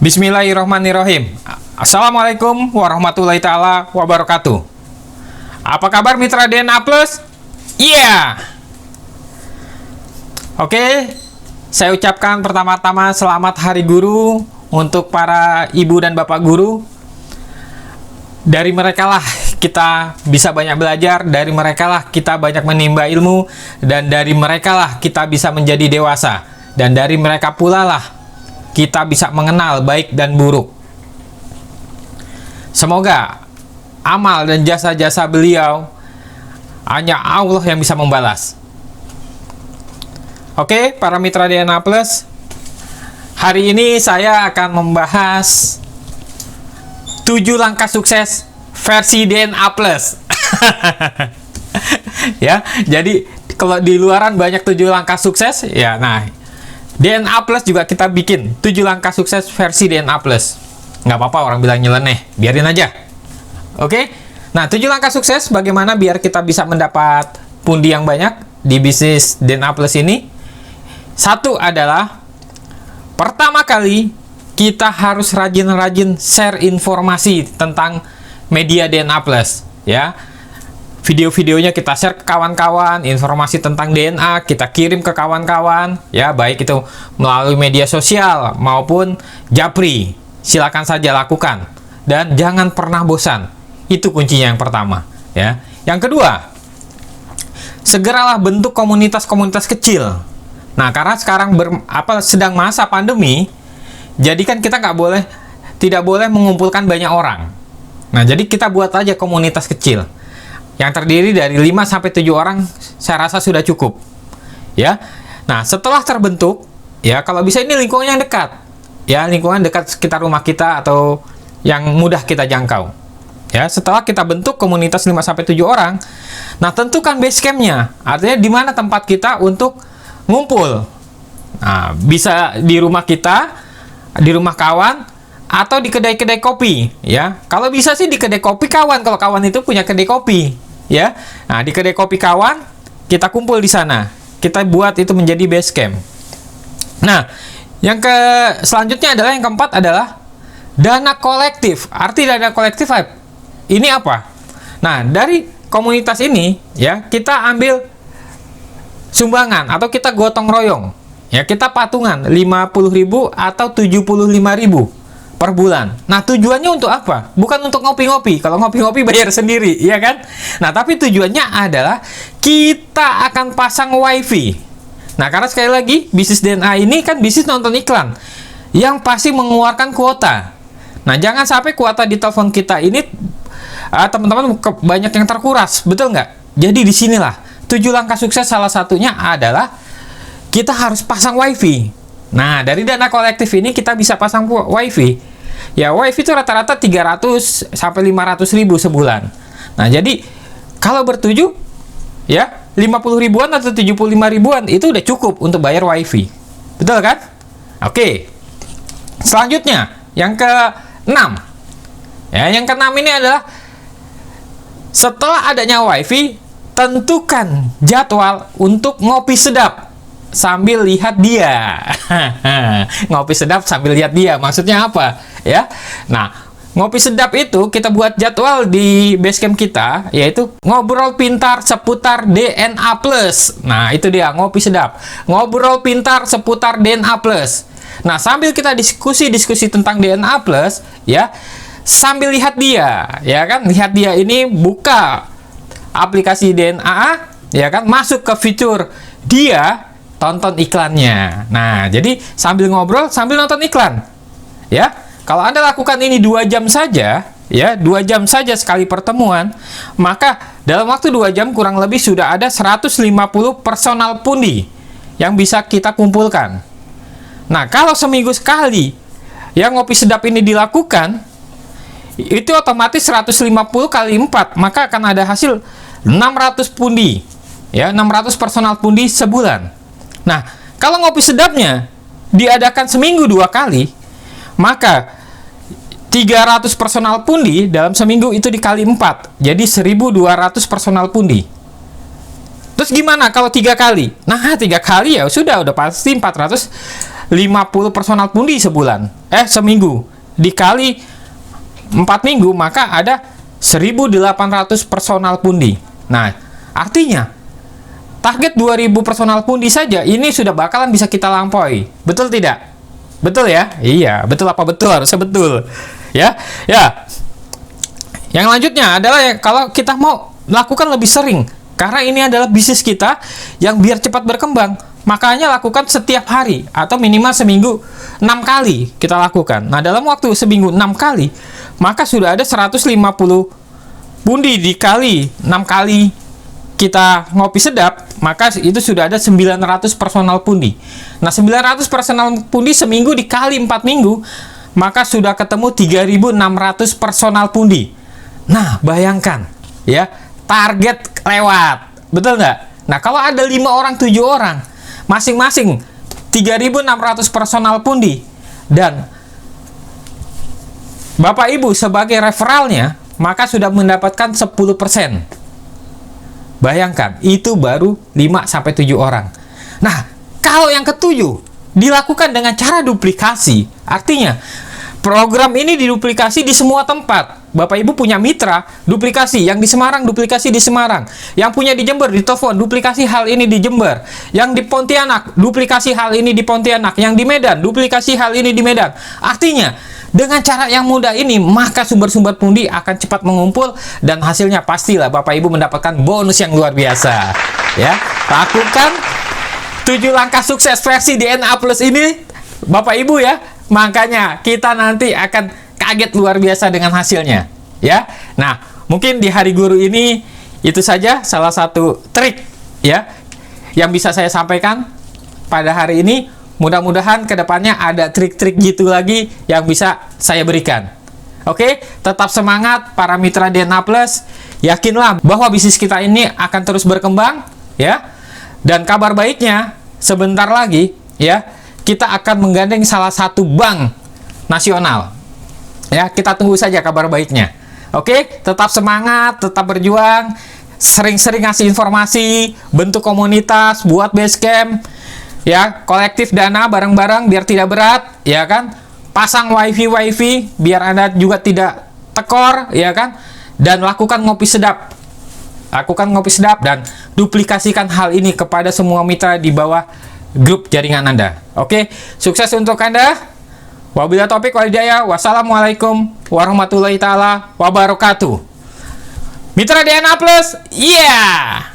Bismillahirrahmanirrahim. Assalamualaikum warahmatullahi ta'ala wabarakatuh. Apa kabar mitra DNA Plus? Iya. Oke, saya ucapkan pertama-tama selamat Hari Guru untuk para ibu dan bapak guru. Dari mereka lah kita bisa banyak belajar, dari mereka lah kita banyak menimba ilmu, dan dari mereka lah kita bisa menjadi dewasa, dan dari mereka pula lah kita bisa mengenal baik dan buruk. Semoga amal dan jasa-jasa beliau hanya Allah yang bisa membalas. Oke, para mitra DNA Plus, hari ini saya akan membahas 7 langkah sukses versi DNA Plus. Ya, jadi kalau di luaran banyak 7 langkah sukses, ya nah DNA Plus juga kita bikin 7 langkah sukses versi DNA Plus. Nggak apa-apa orang bilang nyeleneh, biarin aja. Oke? Nah, 7 langkah sukses bagaimana biar kita bisa mendapat pundi yang banyak di bisnis DNA Plus ini. Satu adalah, pertama kali kita harus rajin-rajin share informasi tentang media DNA Plus, ya. Video-videonya kita share ke kawan-kawan, informasi tentang DNA kita kirim ke kawan-kawan, ya, baik itu melalui media sosial maupun japri. Silakan saja lakukan dan jangan pernah bosan. Itu kuncinya yang pertama, ya. Yang kedua, segeralah bentuk komunitas-komunitas kecil. Nah, karena sekarang sedang masa pandemi, jadi kan kita tidak boleh mengumpulkan banyak orang. Nah, jadi kita buat aja komunitas kecil yang terdiri dari 5-7 orang, saya rasa sudah cukup, ya. Nah, setelah terbentuk, ya, kalau bisa ini lingkungan yang dekat, ya, lingkungan dekat sekitar rumah kita atau yang mudah kita jangkau, ya. Setelah kita bentuk komunitas 5-7 orang, nah, tentukan base campnya, artinya di mana tempat kita untuk ngumpul. Nah, bisa di rumah kita, di rumah kawan, atau di kedai-kedai kopi, ya. Kalau bisa sih di kedai kopi kawan, kalau kawan itu punya kedai kopi, ya. Nah, di kedai kopi kawan kita kumpul di sana. Kita buat itu menjadi base camp. Nah, selanjutnya adalah yang keempat adalah dana kolektif. Arti dana kolektif ini apa? Nah, dari komunitas ini, ya, kita ambil sumbangan atau kita gotong royong. Ya, kita patungan 50.000 atau 75.000 per bulan. Nah, tujuannya untuk apa? Bukan untuk ngopi-ngopi. Kalau ngopi-ngopi bayar sendiri, ya kan? Nah, tapi tujuannya adalah kita akan pasang wifi. Nah, karena sekali lagi, bisnis DNA ini kan bisnis nonton iklan yang pasti mengeluarkan kuota. Nah, jangan sampai kuota di telepon kita ini teman-teman banyak yang terkuras, betul nggak? Jadi disinilah 7 langkah sukses, salah satunya adalah kita harus pasang wifi. Nah, dari dana kolektif ini kita bisa pasang wifi. Ya, wifi itu rata-rata 300 sampai 500 ribu sebulan. Nah, jadi kalau bertujuh, ya, 50 ribuan atau 75 ribuan itu udah cukup untuk bayar wifi. Betul kan? Oke. Selanjutnya, yang ke-6. Ya, yang ke-6 ini adalah setelah adanya wifi, tentukan jadwal untuk ngopi sedap sambil lihat dia. Ngopi sedap sambil lihat dia, maksudnya apa? Ya, nah, ngopi sedap itu kita buat jadwal di basecamp kita, yaitu ngobrol pintar seputar DNA Plus. Nah, itu dia, ngopi sedap. Ngobrol pintar seputar DNA Plus. Nah, sambil kita diskusi tentang DNA Plus, ya, sambil lihat dia, ya kan? Lihat dia ini buka aplikasi DNA, ya kan, masuk ke fitur dia, tonton iklannya. Nah, jadi sambil ngobrol sambil nonton iklan, ya. Kalau Anda lakukan ini 2 jam saja, ya, 2 jam saja sekali pertemuan, maka dalam waktu 2 jam kurang lebih sudah ada 150 personal pundi yang bisa kita kumpulkan. Nah, kalau seminggu sekali yang ngopi sedap ini dilakukan, itu otomatis 150 kali 4, maka akan ada hasil 600 pundi, ya, 600 personal pundi sebulan. Nah, kalau ngopi sedapnya diadakan seminggu 2 kali, maka 300 personal pundi dalam seminggu itu dikali 4, jadi 1.200 personal pundi. Terus gimana kalau 3 kali? Nah, 3 kali ya sudah pasti 450 personal pundi seminggu dikali 4 minggu, maka ada 1.800 personal pundi. Nah, artinya target 2.000 personal pundi saja ini sudah bakalan bisa kita lampaui. Betul tidak? Betul ya? Iya, betul apa betul? Harusnya betul. Ya. Yang lanjutnya adalah kalau kita mau lakukan lebih sering, karena ini adalah bisnis kita yang biar cepat berkembang, makanya lakukan setiap hari atau minimal seminggu 6 kali kita lakukan. Nah, dalam waktu seminggu 6 kali, maka sudah ada 150 pundi dikali 6 kali kita ngopi sedap, maka itu sudah ada 900 personal pundi. Nah, 900 personal pundi seminggu dikali 4 minggu, maka sudah ketemu 3.600 personal pundi. Nah, bayangkan ya, target lewat. Betul nggak? Nah, kalau ada 5 orang, 7 orang, masing-masing 3.600 personal pundi, dan Bapak Ibu sebagai referralnya, maka sudah mendapatkan 10%. Bayangkan, itu baru 5-7 orang. Nah, kalau yang ketujuh dilakukan dengan cara duplikasi, artinya program ini diduplikasi di semua tempat. Bapak Ibu punya mitra, duplikasi. Yang di Semarang, duplikasi di Semarang. Yang punya di Jember, di telepon, duplikasi hal ini di Jember. Yang di Pontianak, duplikasi hal ini di Pontianak. Yang di Medan, duplikasi hal ini di Medan. Artinya, dengan cara yang mudah ini, maka sumber-sumber pundi akan cepat mengumpul, dan hasilnya pastilah Bapak Ibu mendapatkan bonus yang luar biasa. Ya, lakukan 7 langkah sukses versi DNA Plus ini, Bapak Ibu ya. Makanya kita nanti akan kaget luar biasa dengan hasilnya, ya. Nah, mungkin di Hari Guru ini itu saja salah satu trik ya yang bisa saya sampaikan pada hari ini. Mudah-mudahan kedepannya ada trik-trik gitu lagi yang bisa saya berikan. Oke, tetap semangat para mitra DNA Plus. Yakinlah bahwa bisnis kita ini akan terus berkembang, ya. Dan kabar baiknya, sebentar lagi, ya, kita akan menggandeng salah satu bank nasional. Ya, kita tunggu saja kabar baiknya. Oke, tetap semangat, tetap berjuang, sering-sering ngasih informasi, bentuk komunitas, buat basecamp. Ya, kolektif dana bareng-bareng biar tidak berat, ya kan? Pasang wifi biar Anda juga tidak tekor, ya kan? Dan lakukan ngopi sedap. Lakukan ngopi sedap dan duplikasikan hal ini kepada semua mitra di bawah grup jaringan Anda. Oke, sukses untuk Anda. Wabillahi taufiq wal hidayah. Wassalamualaikum warahmatullahi taala wabarakatuh. Mitra DNA Plus, iya. Yeah!